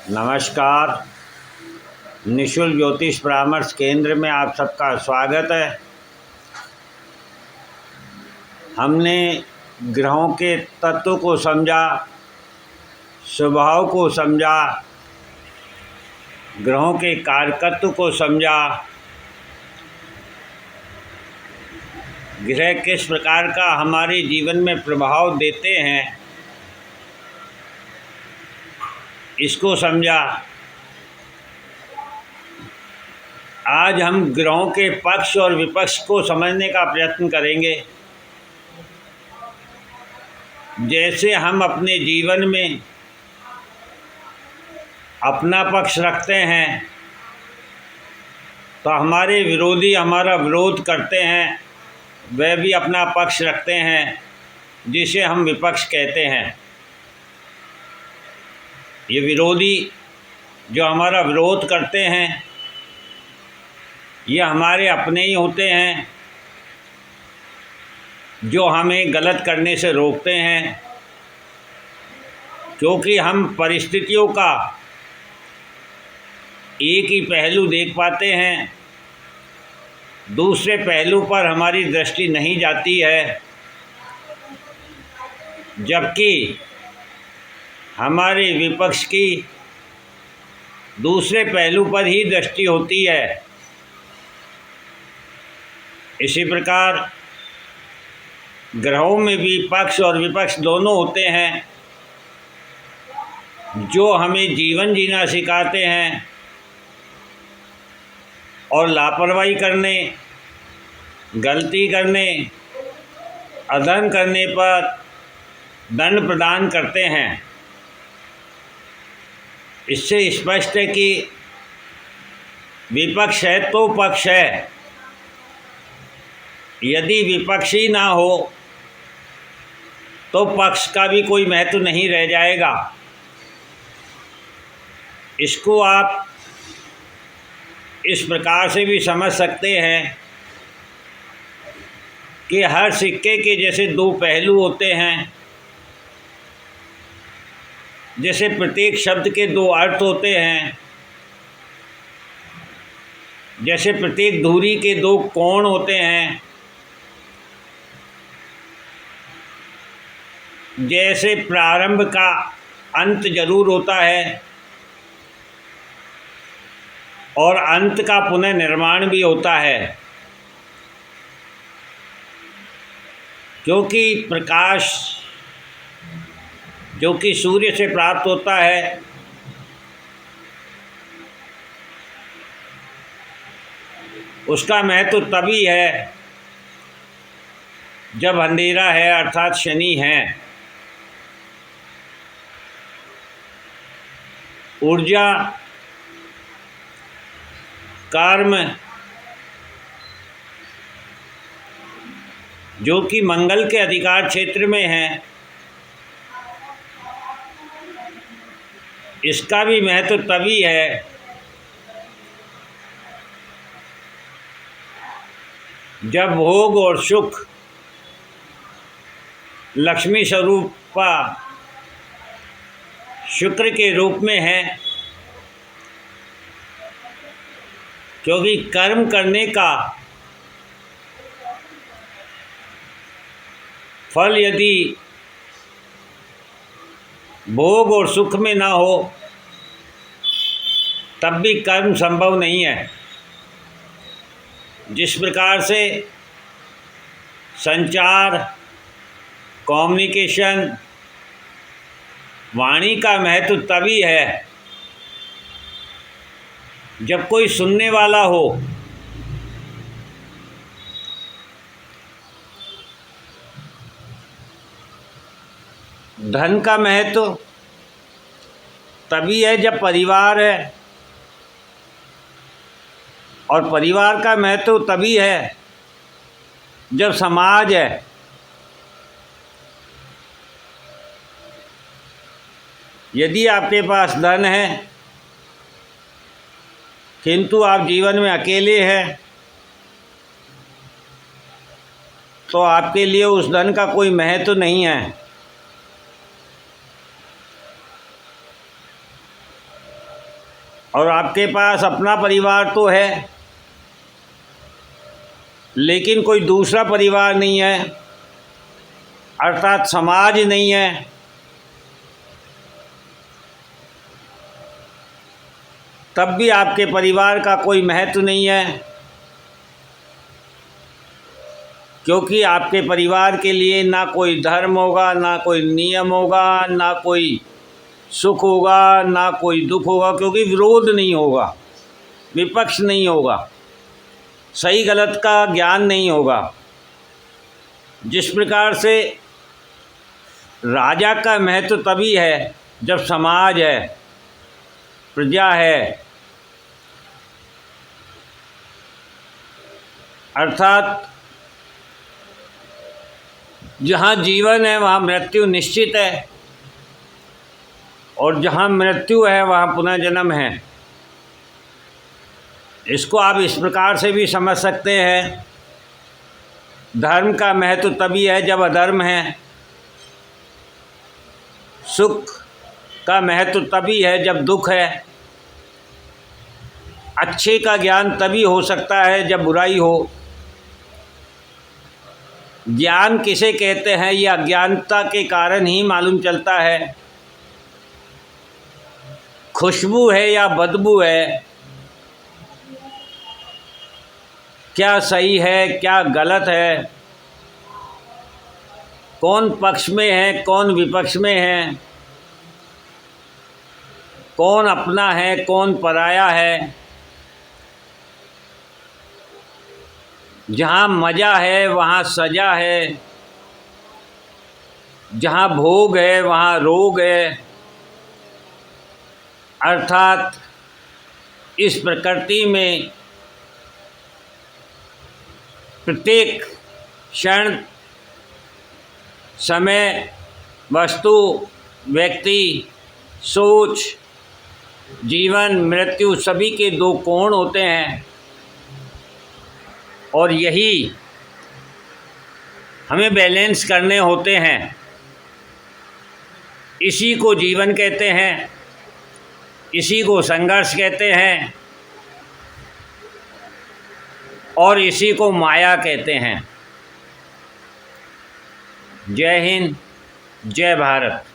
नमस्कार। निशुल्क ज्योतिष परामर्श केंद्र में आप सबका स्वागत है। हमने ग्रहों के तत्व को समझा, स्वभाव को समझा, ग्रहों के कारकत्व को समझा, ग्रह किस प्रकार का हमारे जीवन में प्रभाव देते हैं इसको समझा। आज हम ग्रहों के पक्ष और विपक्ष को समझने का प्रयत्न करेंगे। जैसे हम अपने जीवन में अपना पक्ष रखते हैं तो हमारे विरोधी हमारा विरोध करते हैं, वह भी अपना पक्ष रखते हैं जिसे हम विपक्ष कहते हैं। ये विरोधी जो हमारा विरोध करते हैं ये हमारे अपने ही होते हैं जो हमें गलत करने से रोकते हैं, क्योंकि हम परिस्थितियों का एक ही पहलू देख पाते हैं, दूसरे पहलू पर हमारी दृष्टि नहीं जाती है, जबकि हमारे विपक्ष की दूसरे पहलू पर ही दृष्टि होती है। इसी प्रकार ग्रहों में भी पक्ष और विपक्ष दोनों होते हैं जो हमें जीवन जीना सिखाते हैं और लापरवाही करने, गलती करने, अधर्म करने पर दंड प्रदान करते हैं। इससे स्पष्ट है कि विपक्ष है तो पक्ष है। यदि विपक्ष ही ना हो तो पक्ष का भी कोई महत्व नहीं रह जाएगा। इसको आप इस प्रकार से भी समझ सकते हैं कि हर सिक्के के जैसे दो पहलू होते हैं, जैसे प्रत्येक शब्द के दो अर्थ होते हैं, जैसे प्रत्येक धुरी के दो कोण होते हैं, जैसे प्रारंभ का अंत जरूर होता है और अंत का पुनर्निर्माण भी होता है, क्योंकि प्रकाश जो कि सूर्य से प्राप्त होता है उसका महत्व तभी है जब अंधेरा है, अर्थात शनि है। ऊर्जा, कर्म जो कि मंगल के अधिकार क्षेत्र में है, इसका भी महत्व तभी है जब भोग और सुख लक्ष्मी स्वरूपा शुक्र के रूप में है, क्योंकि कर्म करने का फल यदि भोग और सुख में ना हो तब भी कर्म संभव नहीं है। जिस प्रकार से संचार, कम्युनिकेशन, वाणी का महत्व तभी है जब कोई सुनने वाला हो। धन का महत्व तभी है जब परिवार है, और परिवार का महत्व तभी है जब समाज है। यदि आपके पास धन है किंतु आप जीवन में अकेले हैं तो आपके लिए उस धन का कोई महत्व नहीं है। और आपके पास अपना परिवार तो है, लेकिन कोई दूसरा परिवार नहीं है, अर्थात समाज नहीं है, तब भी आपके परिवार का कोई महत्व नहीं है, क्योंकि आपके परिवार के लिए ना कोई धर्म होगा, ना कोई नियम होगा, ना कोई सुख होगा, ना कोई दुख होगा, क्योंकि विरोध नहीं होगा, विपक्ष नहीं होगा, सही गलत का ज्ञान नहीं होगा। जिस प्रकार से राजा का महत्व तभी है जब समाज है, प्रजा है, अर्थात जहाँ जीवन है वहाँ मृत्यु निश्चित है, और जहाँ मृत्यु है वहाँ पुनर्जन्म है। इसको आप इस प्रकार से भी समझ सकते हैं, धर्म का महत्व तभी है जब अधर्म है, सुख का महत्व तभी है जब दुख है, अच्छे का ज्ञान तभी हो सकता है जब बुराई हो। ज्ञान किसे कहते हैं ये अज्ञानता के कारण ही मालूम चलता है। खुशबू है या बदबू है, क्या सही है क्या गलत है, कौन पक्ष में है कौन विपक्ष में है, कौन अपना है कौन पराया है, जहाँ मज़ा है वहाँ सजा है, जहाँ भोग है वहाँ रोग है, अर्थात इस प्रकृति में प्रत्येक क्षण, समय, वस्तु, व्यक्ति, सोच, जीवन, मृत्यु सभी के दो कोण होते हैं, और यही हमें बैलेंस करने होते हैं। इसी को जीवन कहते हैं, इसी को संघर्ष कहते हैं, और इसी को माया कहते हैं। जय हिंद, जय भारत।